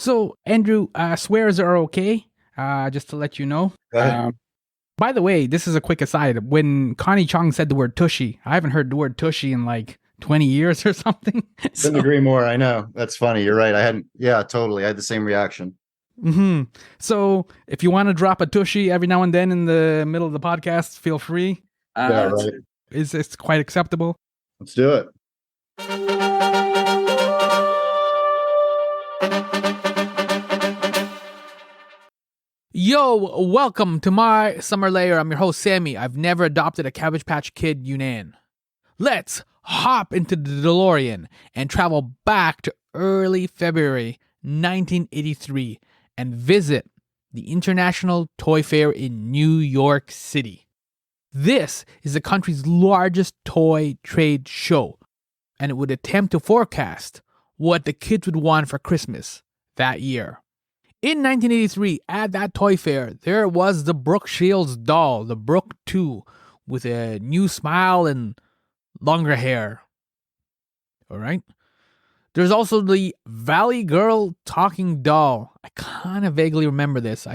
So, Andrew, swears are okay, just to let you know. Go ahead. By the way, this is a quick aside. When Connie Chung said the word tushy, I haven't heard the word tushy in like 20 years or something. Couldn't agree more. I know. That's funny. You're right. Totally. I had the same reaction. So, if you want to drop a tushy every now and then in the middle of the podcast, feel free. Yeah, right. It's quite acceptable. Let's do it. Yo, welcome to My Summer Lair. I'm your host, Sammy. I've never adopted a Cabbage Patch Kid, Younan. Let's hop into the DeLorean and travel back to early February 1983 and visit the International Toy Fair in New York City. This is the country's largest toy trade show, and it would attempt to forecast what the kids would want for Christmas that year. In 1983, at that toy fair, there was the Brooke Shields doll, the Brooke 2, with a new smile and longer hair. All right? There's also the Valley Girl talking doll. I kind of vaguely remember this.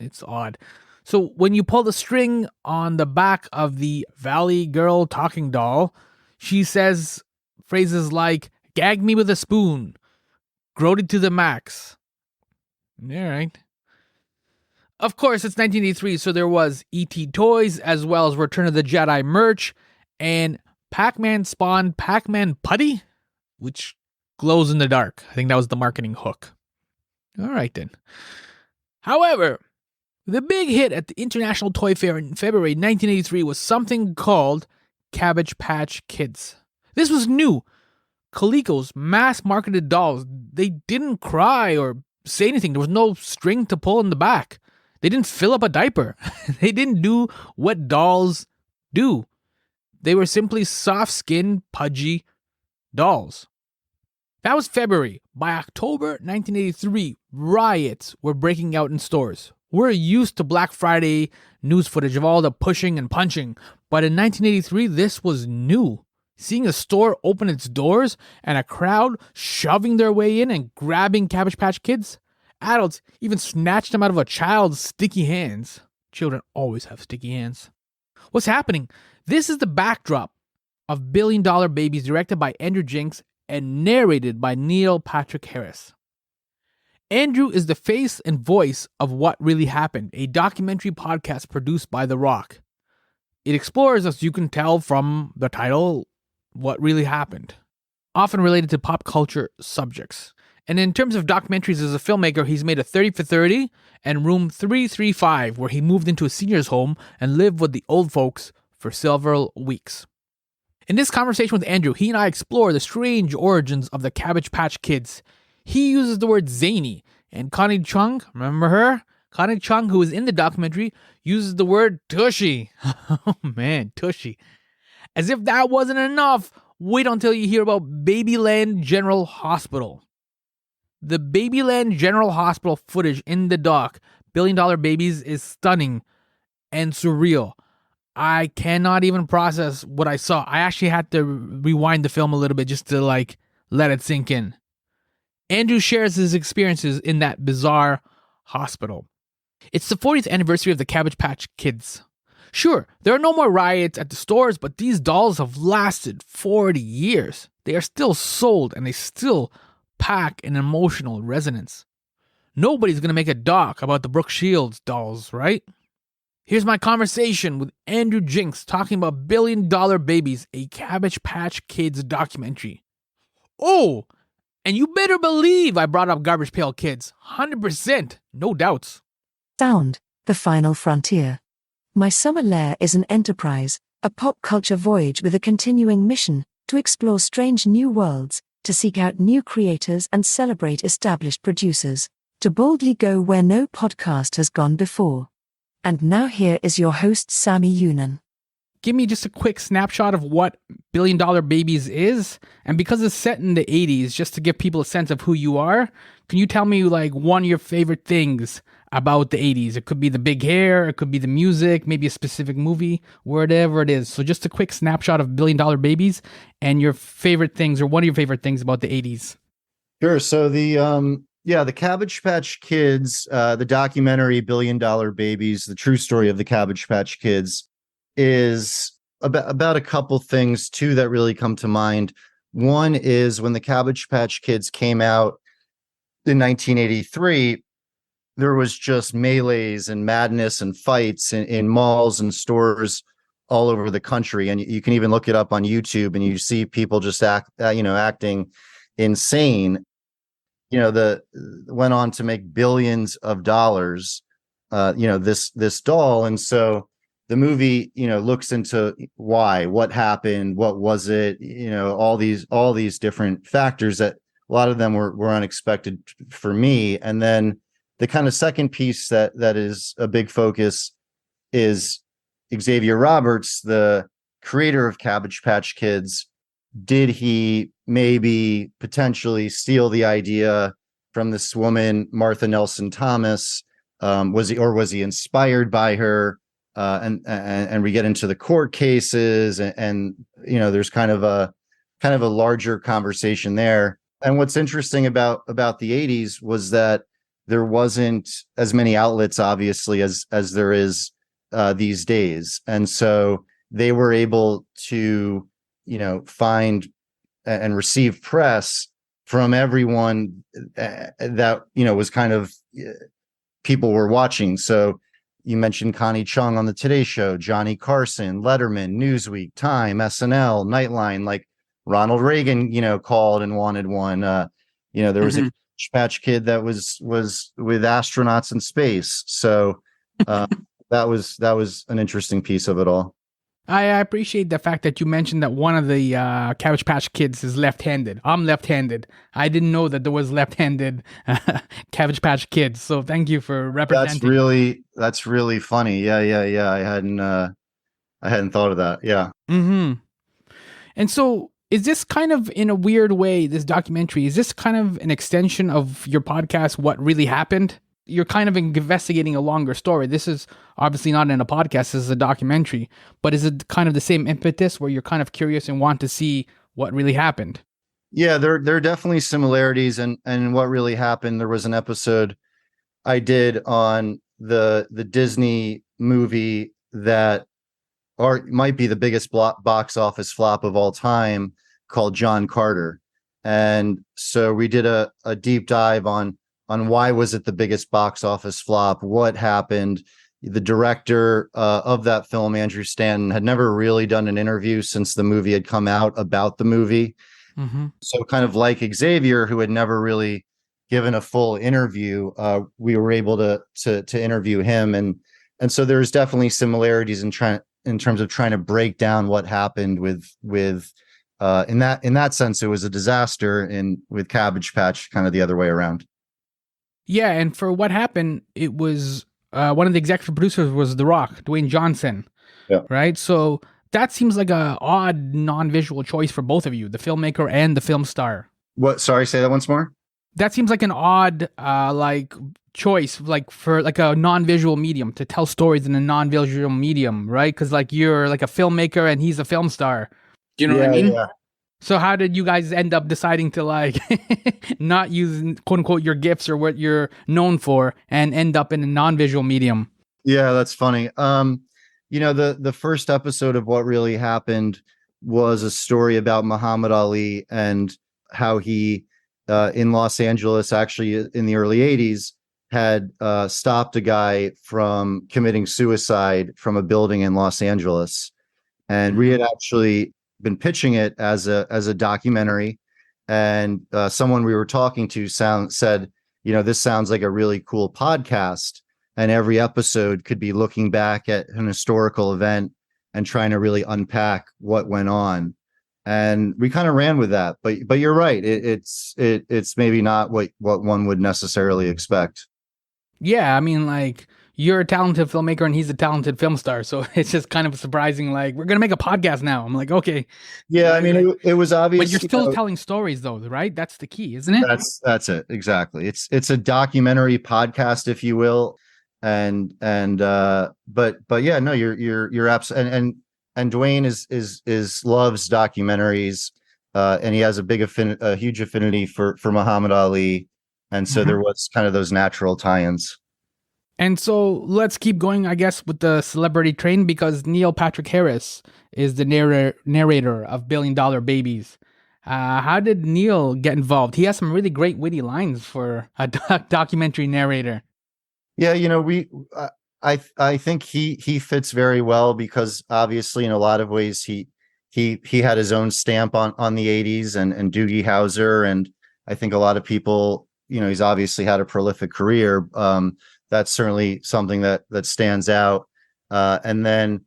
It's odd. So when you pull the string on the back of the Valley Girl talking doll, she says phrases like, "Gag me with a spoon," "Grody to the max." All right. Of course, it's 1983, so there was E.T. toys as well as Return of the Jedi merch, and Pac-Man spawned Pac-Man Putty, which glows in the dark. I think that was the marketing hook. All right, then. However, the big hit at the International Toy Fair in February 1983 was something called Cabbage Patch Kids. This was new. Coleco's mass-marketed dolls, they didn't cry or say anything. There was no string to pull in the back. They didn't fill up a diaper. They didn't do what dolls do. They were simply soft-skinned, pudgy dolls. That was February. By October 1983, riots were breaking out in stores. We're used to Black Friday news footage of all the pushing and punching, but in 1983, this was new. Seeing a store open its doors and a crowd shoving their way in and grabbing Cabbage Patch Kids. Adults even snatched them out of a child's sticky hands. Children always have sticky hands. What's happening? This is the backdrop of $1 Billion Babies, directed by Andrew Jenks and narrated by Neil Patrick Harris. Andrew is the face and voice of What Really Happened, a documentary podcast produced by The Rock. It explores, as you can tell from the title, what really happened, often related to pop culture subjects. And in terms of documentaries as a filmmaker, he's made a 30 for 30 and Room 335, where he moved into a senior's home and lived with the old folks for several weeks. In this conversation with Andrew, he and I explore the strange origins of the Cabbage Patch Kids. He uses the word zany, and Connie Chung, remember her? Connie Chung, who is in the documentary, uses the word tushy. Oh man, tushy. As if that wasn't enough, wait until you hear about Babyland General Hospital. The Babyland General Hospital footage in the doc, $1 Billion Babies, is stunning and surreal. I cannot even process what I saw. I actually had to rewind the film a little bit just to let it sink in. Andrew shares his experiences in that bizarre hospital. It's the 40th anniversary of the Cabbage Patch Kids. Sure, there are no more riots at the stores, but these dolls have lasted 40 years. They are still sold, and they still pack an emotional resonance. Nobody's going to make a doc about the Brooke Shields dolls, right? Here's my conversation with Andrew Jenks talking about $1 Billion Babies, a Cabbage Patch Kids documentary. Oh, and you better believe I brought up Garbage Pail Kids. 100%, no doubts. Sound, the final frontier. My Summer Lair is an enterprise, a pop culture voyage with a continuing mission to explore strange new worlds, to seek out new creators and celebrate established producers, to boldly go where no podcast has gone before. And now here is your host, Sammy Younan. Give me just a quick snapshot of what $1 Billion Babies is. And because it's set in the 80s, just to give people a sense of who you are, can you tell me one of your favorite things about the 80s? It could be the big hair, it could be the music, maybe a specific movie, whatever it is. So just a quick snapshot of $1 Billion Babies and your favorite things, or one of your favorite things about the 80s. Sure. So the Yeah, the Cabbage Patch Kids, the documentary Billion Dollar Babies, the true story of the Cabbage Patch Kids, is about a couple things too that really come to mind. One is when the Cabbage Patch Kids came out in 1983, there was just melees and madness and fights in malls and stores all over the country. And you can even look it up on YouTube, and you see people just acting insane. Went on to make billions of dollars, this doll. And so the movie, looks into what happened, what was it, all these different factors that a lot of them were unexpected for me. And then the kind of second piece that is a big focus is Xavier Roberts, the creator of Cabbage Patch Kids. Did he maybe potentially steal the idea from this woman, Martha Nelson Thomas? Was he inspired by her? And we get into the court cases, and there's kind of a larger conversation there. And what's interesting about the 80s was that there wasn't as many outlets, obviously, as there is these days, and so they were able to find and receive press from everyone that was kind of people were watching. So you mentioned Connie Chung on the Today Show, Johnny Carson, Letterman, Newsweek, Time, SNL, Nightline. Like Ronald Reagan, called and wanted one. There was a Patch Kid that was with astronauts in space. So that was an interesting piece of it all. I appreciate the fact that you mentioned that one of the Cabbage Patch Kids is left-handed. I'm left-handed. I didn't know that there was left-handed Cabbage Patch Kids. So thank you for representing. That's really funny. Yeah. I hadn't thought of that. Yeah. Mm-hmm. And so is this kind of, in a weird way, this documentary, is this kind of an extension of your podcast, What Really Happened? You're kind of investigating a longer story. This is obviously not in a podcast. This is a documentary. But is it kind of the same impetus where you're kind of curious and want to see what really happened? Yeah, there are definitely similarities. And what really happened, there was an episode I did on the Disney movie that might be the biggest box office flop of all time, called John Carter. And so we did a deep dive on why was it the biggest box office flop, what happened. The director of that film, Andrew Stanton, had never really done an interview since the movie had come out about the movie. Mm-hmm. So kind of like Xavier, who had never really given a full interview, we were able to interview him. And so there's definitely similarities in terms of trying to break down what happened with in that sense, it was a disaster. And with Cabbage Patch, kind of the other way around. Yeah, and for what happened, it was one of the executive producers was The Rock, Dwayne Johnson. Yeah. Right? So that seems like a odd non-visual choice for both of you, the filmmaker and the film star. What? Sorry, say that once more. That seems like an odd choice, for a non-visual medium, to tell stories in a non-visual medium, right? Because you're like a filmmaker and he's a film star. Do you know what I mean? Yeah. So how did you guys end up deciding to not use quote unquote your gifts or what you're known for and end up in a non-visual medium? Yeah, that's funny. The first episode of What Really Happened was a story about Muhammad Ali and how he in Los Angeles, actually in the early 80s, had stopped a guy from committing suicide from a building in Los Angeles. And we had actually been pitching it as a documentary, and someone we were talking to said, this sounds like a really cool podcast, and every episode could be looking back at an historical event and trying to really unpack what went on. And we kind of ran with that, but you're right, it's maybe not what one would necessarily expect. Yeah, I mean, you're a talented filmmaker and he's a talented film star. So it's just kind of surprising. We're going to make a podcast now. I'm like, okay. Yeah, I mean, it was obvious. But you're still telling stories though, right? That's the key, isn't it? That's it. Exactly. It's a documentary podcast, if you will. But yeah, no, you're absolutely, and Dwayne is loves documentaries. And he has a huge affinity for Muhammad Ali. And so there was kind of those natural tie-ins. And so let's keep going, I guess, with the celebrity train, because Neil Patrick Harris is the narrator of Billion Dollar Babies. How did Neil get involved? He has some really great witty lines for a documentary narrator. Yeah, I think he fits very well because obviously in a lot of ways he had his own stamp on the 80s and Doogie Howser, and I think a lot of people, he's obviously had a prolific career. That's certainly something that stands out. And then,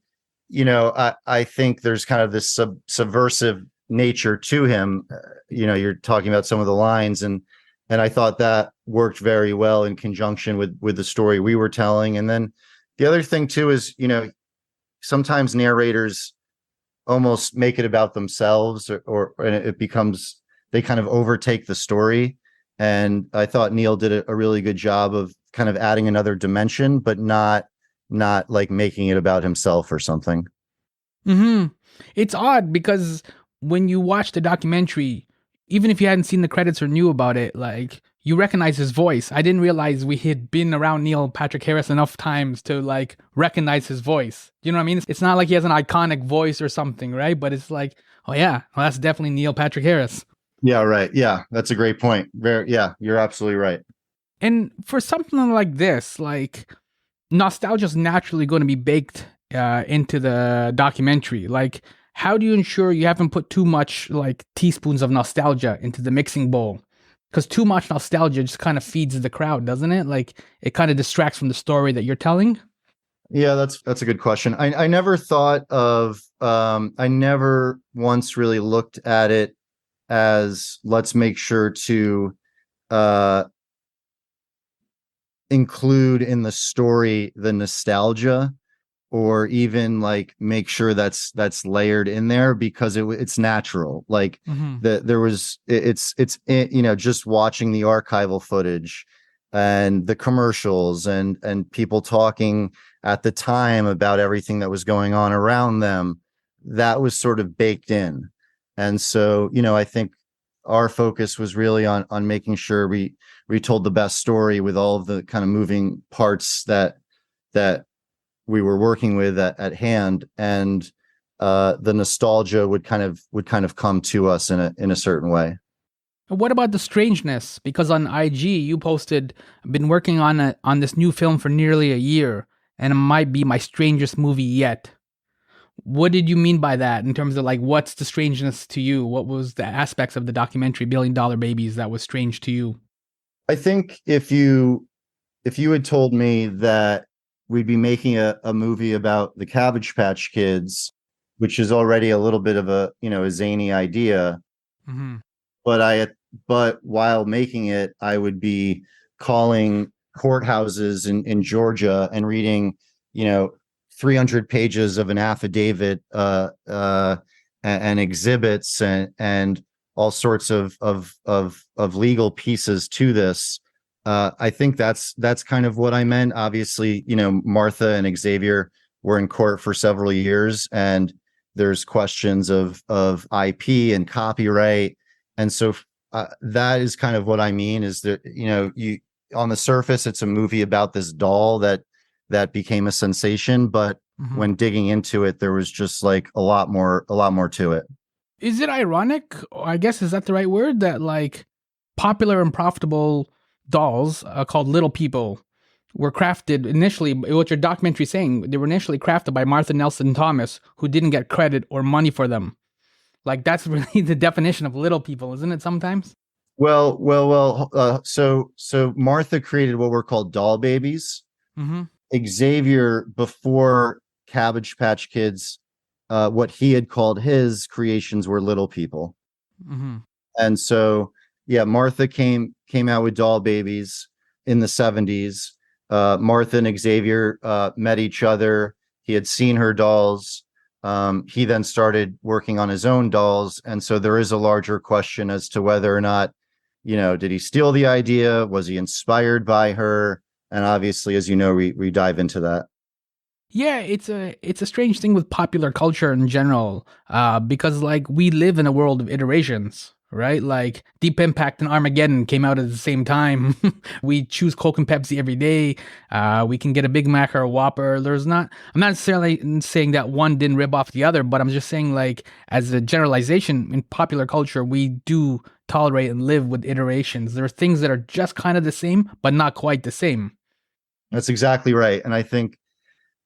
I think there's kind of this subversive nature to him. You're talking about some of the lines, and I thought that worked very well in conjunction with the story we were telling. And then the other thing too is, sometimes narrators almost make it about themselves, or it becomes, they kind of overtake the story. And I thought Neil did a really good job of kind of adding another dimension, but not like making it about himself or something. It's odd because when you watch the documentary, even if you hadn't seen the credits or knew about it, like, you recognize his voice. I didn't realize we had been around Neil Patrick Harris enough times to like recognize his voice. You know what I mean? It's not like he has an iconic voice or something, right? But it's like, oh yeah, well, that's definitely Neil Patrick Harris. Yeah, right. Yeah, that's a great point. Yeah, you're absolutely right. And for something like this, like, nostalgia is naturally going to be baked into the documentary. Like, how do you ensure you haven't put too much like teaspoons of nostalgia into the mixing bowl? Because too much nostalgia just kind of feeds the crowd, doesn't it? Like, it kind of distracts from the story that you're telling. Yeah, that's a good question. I never thought of, I never once really looked at it as, let's make sure to include in the story the nostalgia, or even like make sure that's layered in there, because it's natural. Like it's just watching the archival footage and the commercials and people talking at the time about everything that was going on around them, that was sort of baked in. And so, I think our focus was really on making sure we told the best story with all of the kind of moving parts that we were working with at hand, and the nostalgia would kind of come to us in a certain way. What about the strangeness? Because on IG you posted, "I've been working on this new film for nearly a year, and it might be my strangest movie yet." What did you mean by that in terms of like, what's the strangeness to you? What was the aspects of the documentary Billion Dollar Babies that was strange to you? I think if you had told me that we'd be making a movie about the Cabbage Patch Kids, which is already a little bit of a zany idea, but while making it, I would be calling courthouses in Georgia and reading 300 pages of an affidavit and exhibits and all sorts of legal pieces to this. I think that's kind of what I meant. Obviously, Martha and Xavier were in court for several years, and there's questions of IP and copyright. And so that is kind of what I mean, is that, you, on the surface, it's a movie about this doll that became a sensation, but when digging into it, there was just like a lot more to it. Is it ironic, or I guess, is that the right word, that like popular and profitable dolls called Little People were crafted initially, what your documentary is saying, they were initially crafted by Martha Nelson Thomas, who didn't get credit or money for them. Like, that's really the definition of little people, isn't it sometimes? Well. So Martha created what were called doll babies. Xavier, before Cabbage Patch Kids, what he had called his creations were Little People. And so, yeah, Martha came out with doll babies in the 70s. Martha and Xavier met each other. He had seen her dolls. He then started working on his own dolls. And so there is a larger question as to whether or not, did he steal the idea? Was he inspired by her? And obviously, as you know, we dive into that. Yeah, it's a strange thing with popular culture in general, because like we live in a world of iterations, right? Like Deep Impact and Armageddon came out at the same time. We choose Coke and Pepsi every day. We can get a Big Mac or a Whopper. I'm not necessarily saying that one didn't rip off the other, but I'm just saying, like, as a generalization in popular culture, we do tolerate and live with iterations. There are things that are just kind of the same, but not quite the same. That's exactly right. And I think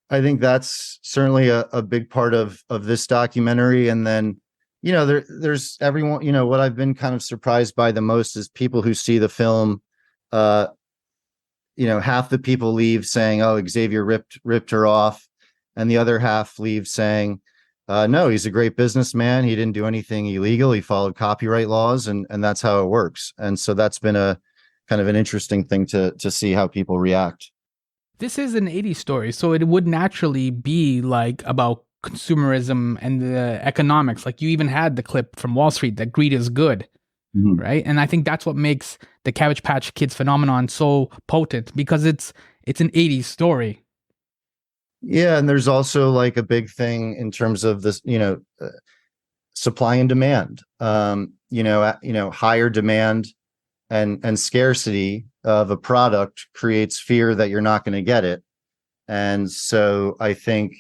that's certainly a big part of this documentary. And then, there's everyone, what I've been kind of surprised by the most is people who see the film, half the people leave saying, oh, Xavier ripped her off. And the other half leave saying, no, he's a great businessman. He didn't do anything illegal. He followed copyright laws, and that's how it works. And so that's been a kind of an interesting thing to see how people react. This is an 80s story, so it would naturally be like about consumerism and the economics. Like, you even had the clip from Wall Street that greed is good, right? And I think that's what makes the Cabbage Patch Kids phenomenon so potent, because it's an 80s story. Yeah, and there's also like a big thing in terms of this, supply and demand. Higher demand and scarcity of a product creates fear that you're not going to get it. And so I think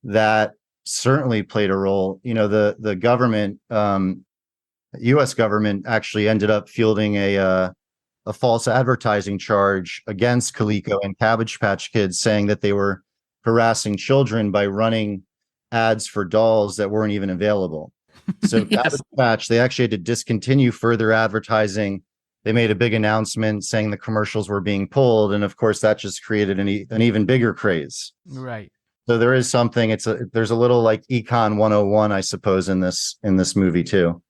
that certainly played a role. The government, US government, actually ended up fielding a false advertising charge against Coleco and Cabbage Patch Kids, saying that they were harassing children by running ads for dolls that weren't even available. So Yes. Cabbage Patch, they actually had to discontinue further advertising. They made a big announcement saying the commercials were being pulled, and of course that just created an even bigger craze. Right. So there is something. There's a little like Econ 101, I suppose, in this movie too.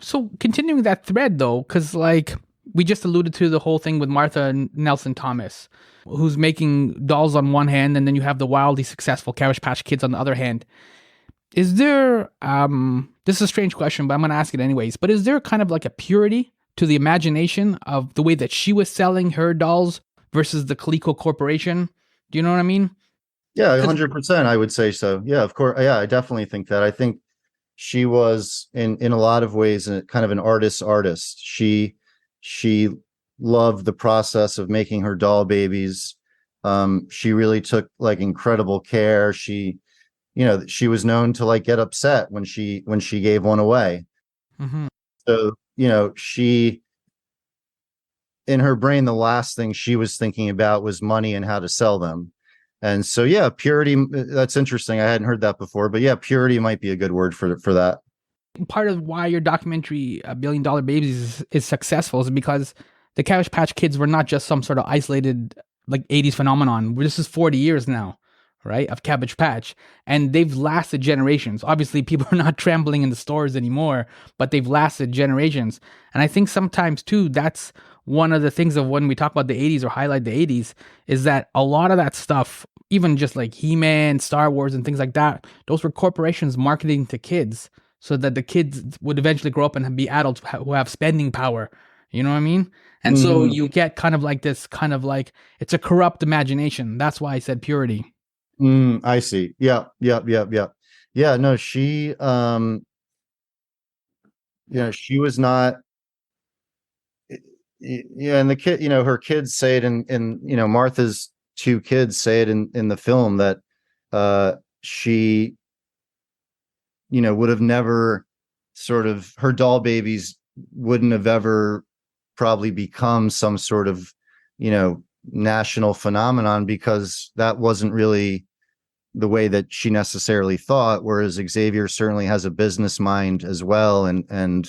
So continuing that thread though, because like we just alluded to the whole thing with Martha Nelson Thomas, who's making dolls on one hand, and then you have the wildly successful Cabbage Patch Kids on the other hand. Is there, this is a strange question, but I'm going to ask it anyways, but is there kind of like a purity to the imagination of the way that she was selling her dolls versus the Coleco Corporation? Do you know what I mean? Yeah, 100%. I would say so. Yeah, of course. Yeah, I definitely think that. I think she was in a lot of ways kind of an artist. She loved the process of making her doll babies. She really took like incredible care. She was known to like get upset when she gave one away. Mm-hmm. So, she, in her brain, the last thing she was thinking about was money and how to sell them. And so, yeah, purity, that's interesting. I hadn't heard that before, but yeah, purity might be a good word for that. Part of why your documentary, $1 Billion Babies, is successful is because the Cabbage Patch Kids were not just some sort of isolated like 80s phenomenon. This is 40 years now, right, of Cabbage Patch, and they've lasted generations. Obviously, people are not trampling in the stores anymore, but they've lasted generations. And I think sometimes too, that's one of the things of when we talk about the 80s or highlight the 80s, is that a lot of that stuff, even just like He-Man, Star Wars, and things like that, those were corporations marketing to kids so that the kids would eventually grow up and be adults who have spending power. You know what I mean? And so you get kind of like this kind of like, it's a corrupt imagination. That's why I said purity. I see. Yeah. Yeah, no, she, she was not, yeah. And the kid, her kids say it in Martha's two kids say it in the film that, she, would have never her doll babies wouldn't have ever probably become some sort of, national phenomenon, because that wasn't really the way that she necessarily thought. Whereas Xavier certainly has a business mind as well. And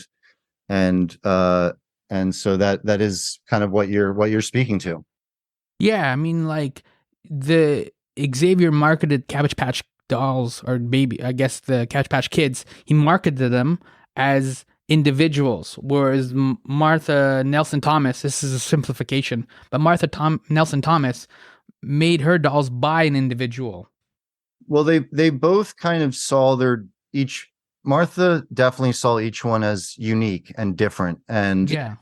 so that is kind of what you're speaking to. Yeah. I mean, like the Xavier marketed Cabbage Patch dolls, or baby, I guess the Cabbage Patch Kids, he marketed them as individuals, whereas Martha Nelson Thomas, this is a simplification, but Nelson Thomas made her dolls by an individual. Well, they both kind of saw Martha definitely saw each one as unique and different, and yeah,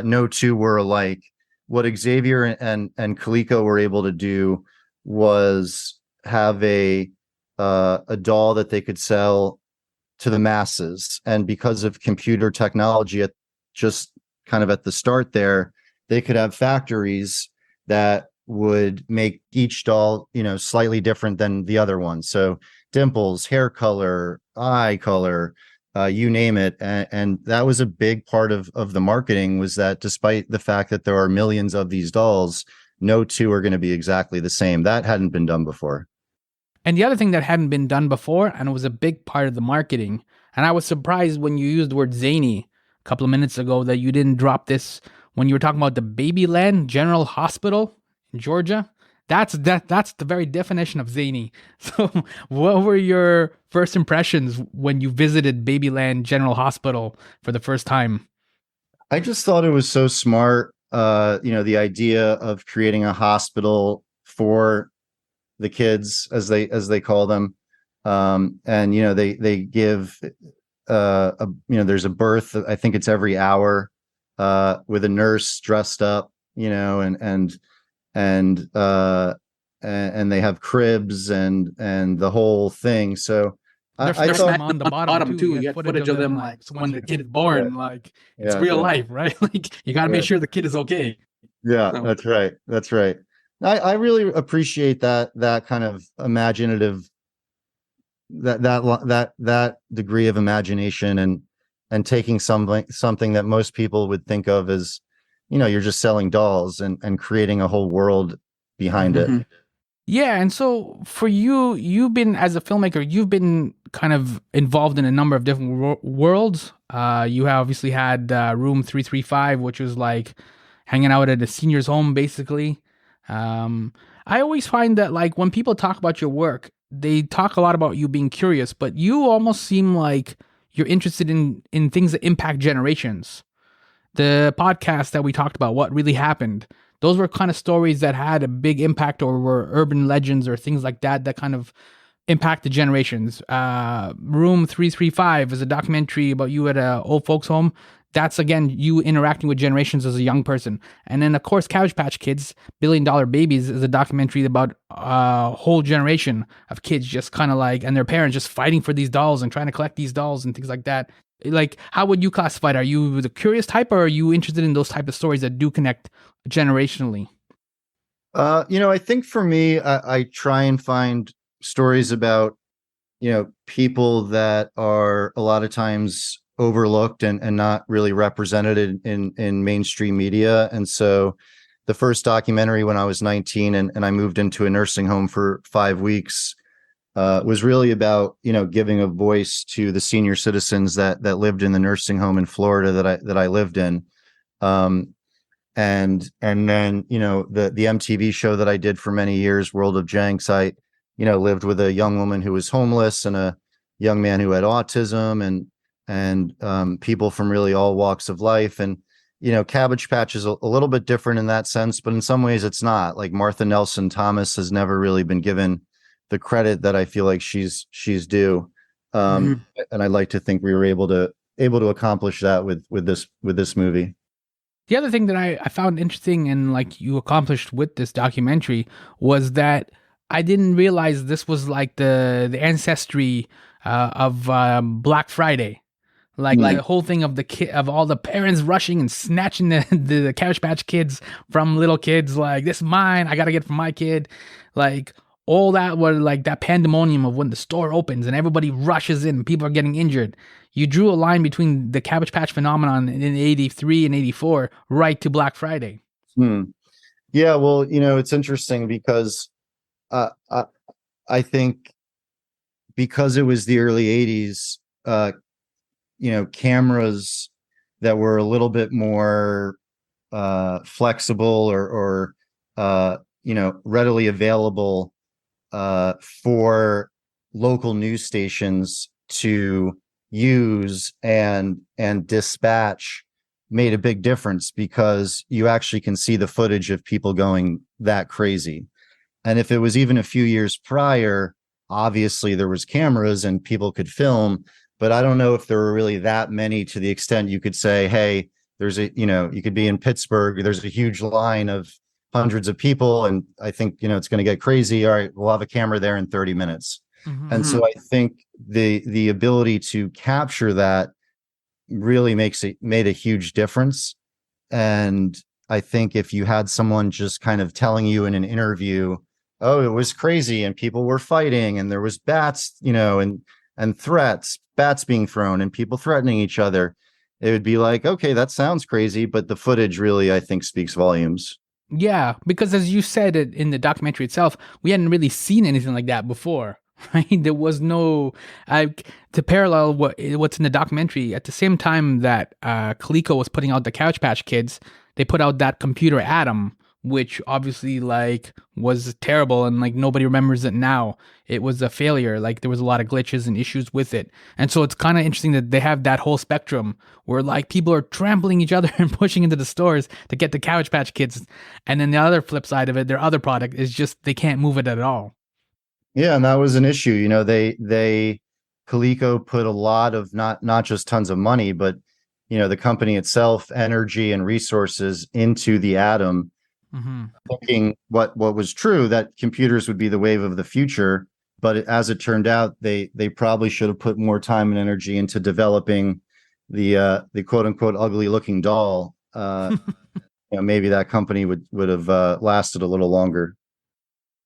no two were alike. What Xavier and Coleco were able to do was have a doll that they could sell to the masses. And because of computer technology just kind of at the start there, they could have factories that would make each doll, slightly different than the other one. So dimples, hair color, eye color, you name it. And that was a big part of the marketing, was that despite the fact that there are millions of these dolls, no two are going to be exactly the same. That hadn't been done before. And the other thing that hadn't been done before, and it was a big part of the marketing, and I was surprised when you used the word zany a couple of minutes ago that you didn't drop this when you were talking about the Babyland General Hospital in Georgia. That's the very definition of zany. So what were your first impressions when you visited Babyland General Hospital for the first time? I just thought it was so smart. The idea of creating a hospital for the kids, as they call them. And they give there's a birth, I think it's every hour, with a nurse dressed up, and they have cribs and the whole thing. So I There's thought them on the bottom too. You get footage of them like when the kid is born, like it's real life, right? Like you got to make sure the kid is okay. Yeah, So- that's right. I really appreciate that kind of imaginative, that degree of imagination, and taking something that most people would think of as, you're just selling dolls, and creating a whole world behind it. Yeah, and so for you, you've been, as a filmmaker, you've been kind of involved in a number of different worlds. You have obviously had Room 335, which was like hanging out at a senior's home, basically. I always find that, like, when people talk about your work, they talk a lot about you being curious, but you almost seem like you're interested in things that impact generations. The podcast that we talked about, What Really Happened, those were kind of stories that had a big impact, or were urban legends or things like that kind of impacted generations. Room 335 is a documentary about you at a old folks home. That's, again, you interacting with generations as a young person. And then, of course, Cabbage Patch Kids, $1 Billion Babies, is a documentary about a whole generation of kids just kind of like, and their parents just fighting for these dolls and trying to collect these dolls and things like that. Like, how would you classify it? Are you the curious type, or are you interested in those type of stories that do connect generationally? I think for me, I try and find stories about, people that are a lot of times overlooked and not really represented in mainstream media. And so the first documentary, when I was 19 and I moved into a nursing home for 5 weeks, was really about, giving a voice to the senior citizens that lived in the nursing home in Florida that I lived in. And then, the MTV show that I did for many years, World of Jenks, I, lived with a young woman who was homeless and a young man who had autism, and people from really all walks of life. And, Cabbage Patch is a little bit different in that sense, but in some ways it's not. Like, Martha Nelson Thomas has never really been given the credit that I feel like she's due. And I'd like to think we were able to accomplish that with this movie. The other thing that I found interesting, and like you accomplished with this documentary, was that I didn't realize this was like the ancestry of Black Friday. Like the whole thing of of all the parents rushing and snatching the Cabbage Patch Kids from little kids. Like, this is mine, I gotta get it from my kid. Like, all that was like that pandemonium of when the store opens and everybody rushes in, people are getting injured. You drew a line between the Cabbage Patch phenomenon in 83 and 84 right to Black Friday. Yeah, well, it's interesting because I think because it was the early 80s, cameras that were a little bit more flexible or readily available for local news stations to use and dispatch made a big difference, because you actually can see the footage of people going that crazy. And if it was even a few years prior, obviously there was cameras and people could film, but I don't know if there were really that many to the extent you could say, hey, there's you could be in Pittsburgh, there's a huge line of hundreds of people, and I think, it's going to get crazy. All right, we'll have a camera there in 30 minutes. And so I think the ability to capture that really made a huge difference. And I think if you had someone just kind of telling you in an interview, oh, it was crazy and people were fighting and there was bats, and threats, bats being thrown and people threatening each other, it would be like, okay, that sounds crazy, but the footage really, I think, speaks volumes. Yeah, because as you said it in the documentary itself, we hadn't really seen anything like that before, right? There was no to parallel what's in the documentary. At the same time that Coleco was putting out the Cabbage Patch Kids, they put out that computer Atom, which obviously like was terrible and like nobody remembers it now. It was a failure. Like there was a lot of glitches and issues with it. And so it's kind of interesting that they have that whole spectrum where like people are trampling each other and pushing into the stores to get the Cabbage Patch Kids. And then the other flip side of it, their other product is just they can't move it at all. Yeah, and that was an issue. They Coleco put a lot of not just tons of money, but the company itself, energy and resources into the Atom. Mm-hmm. Thinking what was true, that computers would be the wave of the future, but as it turned out, they probably should have put more time and energy into developing the quote unquote ugly looking doll. Maybe that company would have lasted a little longer.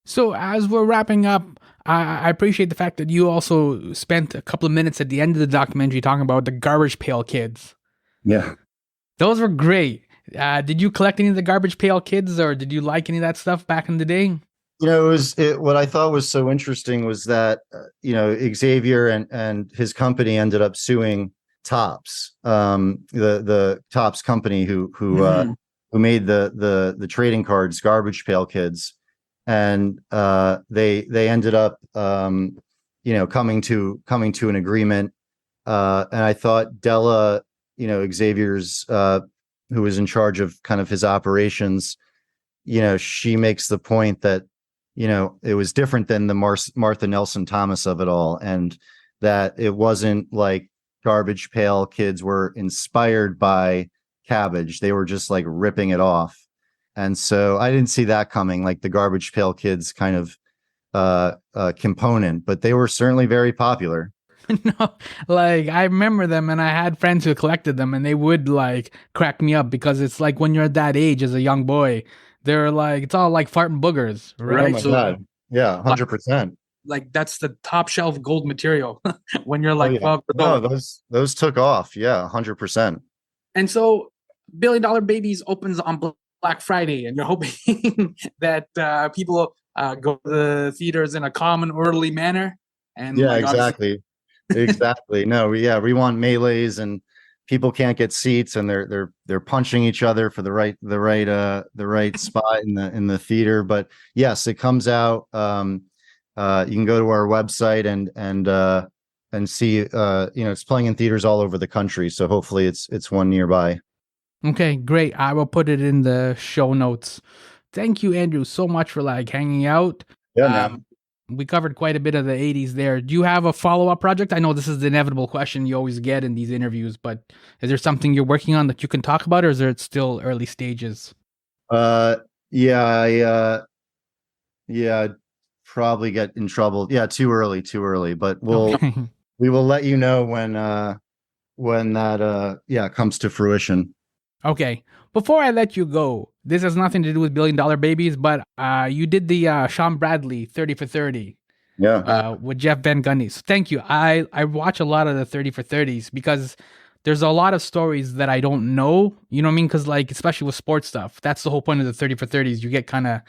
So as we're wrapping up, I appreciate the fact that you also spent a couple of minutes at the end of the documentary talking about the Garbage Pail Kids. Yeah, those were great. Did you collect any of the Garbage Pail Kids, or did you like any of that stuff back in the day? What I thought was so interesting was that Xavier and his company ended up suing Topps, the Topps company who made the trading cards Garbage Pail Kids, and they ended up coming to an agreement, and I thought Della, Xavier's who was in charge of kind of his operations, she makes the point that, it was different than the Martha Nelson Thomas of it all. And that it wasn't like Garbage Pail Kids were inspired by Cabbage. They were just like ripping it off. And so I didn't see that coming, like the Garbage Pail Kids kind of component, but they were certainly very popular. No, like I remember them and I had friends who collected them and they would like crack me up because it's like when you're at that age as a young boy, they're like, it's all like farting boogers, right? Oh my God. Yeah, 100%. Like that's the top shelf gold material when you're like, those took off. Yeah, 100%. And so $1 Billion Babies opens on Black Friday and you're hoping that people go to the theaters in a calm and orderly manner. And yeah, exactly. Exactly. No, we want melees and people can't get seats and they're punching each other for the right spot in the theater. But yes, it comes out. You can go to our website and see. It's playing in theaters all over the country. So hopefully it's one nearby. Okay, great. I will put it in the show notes. Thank you, Andrew, so much for like hanging out. Yeah, man. We covered quite a bit of the 80s there. Do you have a follow-up project? I know this is the inevitable question you always get in these interviews, but is there something you're working on that you can talk about, or is it still early stages? Yeah, probably get in trouble. Yeah, too early, but we will let you know when that comes to fruition. Okay. Before I let you go, this has nothing to do with $1 Billion Babies, but you did the Sean Bradley 30 for 30. Yeah. With Jeff Van Gundy. So thank you. I watch a lot of the 30 for 30s because there's a lot of stories that I don't know. You know what I mean? Because like, especially with sports stuff, that's the whole point of the 30 for 30s. You get kind of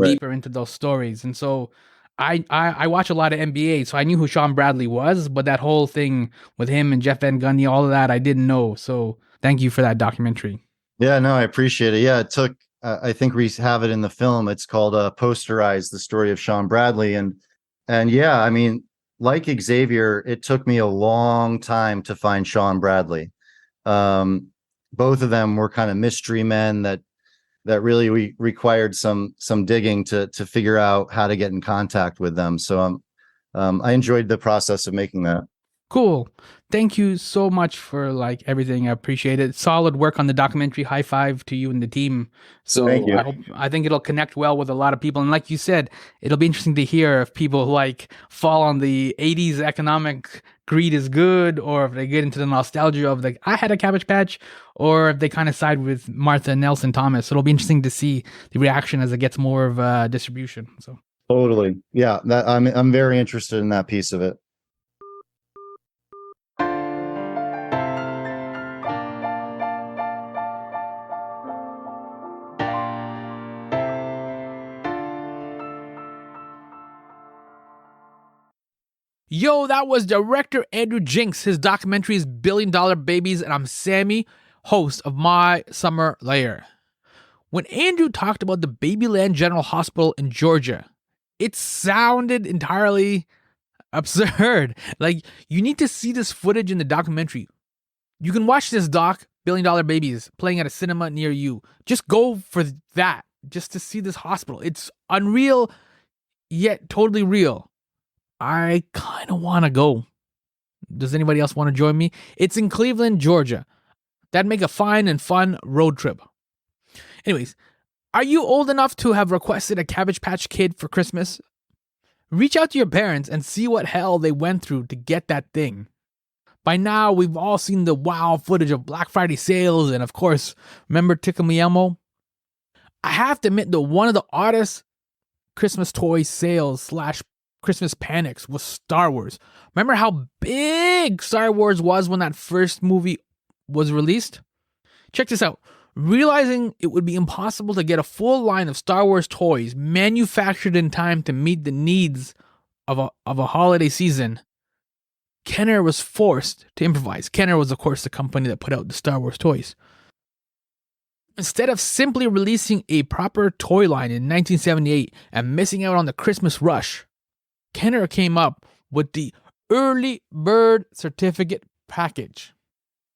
deeper into those stories. And so I watch a lot of NBA, so I knew who Sean Bradley was, but that whole thing with him and Jeff Van Gundy, all of that, I didn't know. So thank you for that documentary. Yeah, no, I appreciate it. Yeah, it took, I think we have it in the film. It's called Posterize, the story of Sean Bradley. And yeah, I mean, like Xavier, it took me a long time to find Sean Bradley. Both of them were kind of mystery men that really required some digging to figure out how to get in contact with them. So I enjoyed the process of making that. Cool. Thank you so much for like everything. I appreciate it. Solid work on the documentary. High five to you and the team. So Thank you. I think it'll connect well with a lot of people. And like you said, it'll be interesting to hear if people like fall on the 80s economic greed is good, or if they get into the nostalgia of like I had a Cabbage Patch, or if they kind of side with Martha and Nelson Thomas. So it'll be interesting to see the reaction as it gets more of distribution. So Totally. Yeah, that I'm very interested in that piece of it. Yo, that was director Andrew Jenks. His documentary is $1 Billion Babies, and I'm Sammy, host of My Summer Lair. When Andrew talked about the Babyland General Hospital in Georgia, it sounded entirely absurd. Like, you need to see this footage in the documentary. You can watch this doc, $1 Billion Babies, playing at a cinema near you. Just go for that, just to see this hospital. It's unreal, yet totally real. I kind of want to go. Does anybody else want to join me? It's in Cleveland, Georgia. That'd make a fine and fun road trip. Anyways, are you old enough to have requested a Cabbage Patch Kid for Christmas? Reach out to your parents and see what hell they went through to get that thing. By now, we've all seen the wow footage of Black Friday sales, and of course, remember Tickle Me Elmo? I have to admit that one of the oddest Christmas toy sales / Christmas panics was Star Wars. Remember how big Star Wars was when that first movie was released? Check this out. Realizing it would be impossible to get a full line of Star Wars toys manufactured in time to meet the needs of a holiday season, Kenner was forced to improvise. Kenner was, of course, the company that put out the Star Wars toys. Instead of simply releasing a proper toy line in 1978 and missing out on the Christmas rush, Kenner came up with the Early Bird Certificate Package,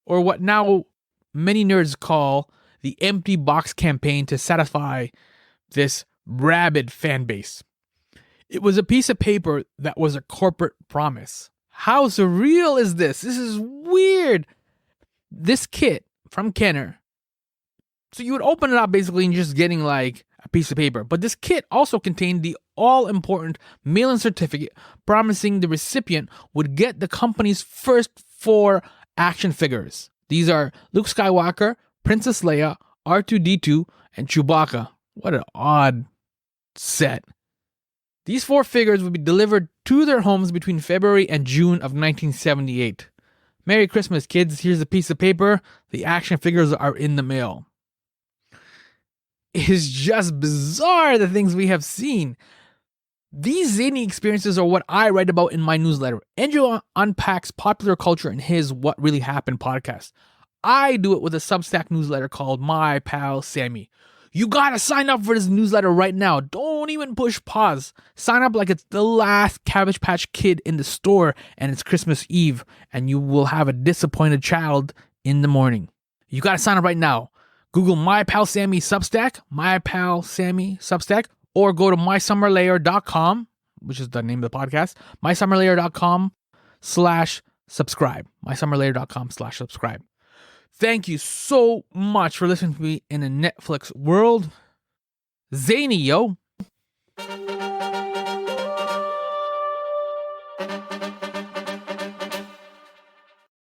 or what now many nerds call the empty box campaign to satisfy this rabid fan base. It was a piece of paper that was a corporate promise. How surreal is this? This is weird. This kit from Kenner. So you would open it up basically and just getting like a piece of paper. But this kit also contained the all-important mail-in certificate promising the recipient would get the company's first 4 action figures. These are Luke Skywalker, Princess Leia, R2-D2, and Chewbacca. What an odd set. These 4 figures would be delivered to their homes between February and June of 1978. Merry Christmas, kids. Here's a piece of paper. The action figures are in the mail. It is just bizarre, the things we have seen. These zany experiences are what I write about in my newsletter. Andrew unpacks popular culture in his What Really Happened podcast. I do it with a Substack newsletter called My Pal Sammy. You gotta sign up for this newsletter right now. Don't even push pause. Sign up like it's the last Cabbage Patch Kid in the store and it's Christmas Eve, and you will have a disappointed child in the morning. You gotta sign up right now. Google My Pal Sammy Substack, My Pal Sammy Substack, or go to mysummerlair.com, which is the name of the podcast, mysummerlair.com/subscribe, mysummerlair.com/subscribe. Thank you so much for listening to me in a Netflix world. Zany, yo.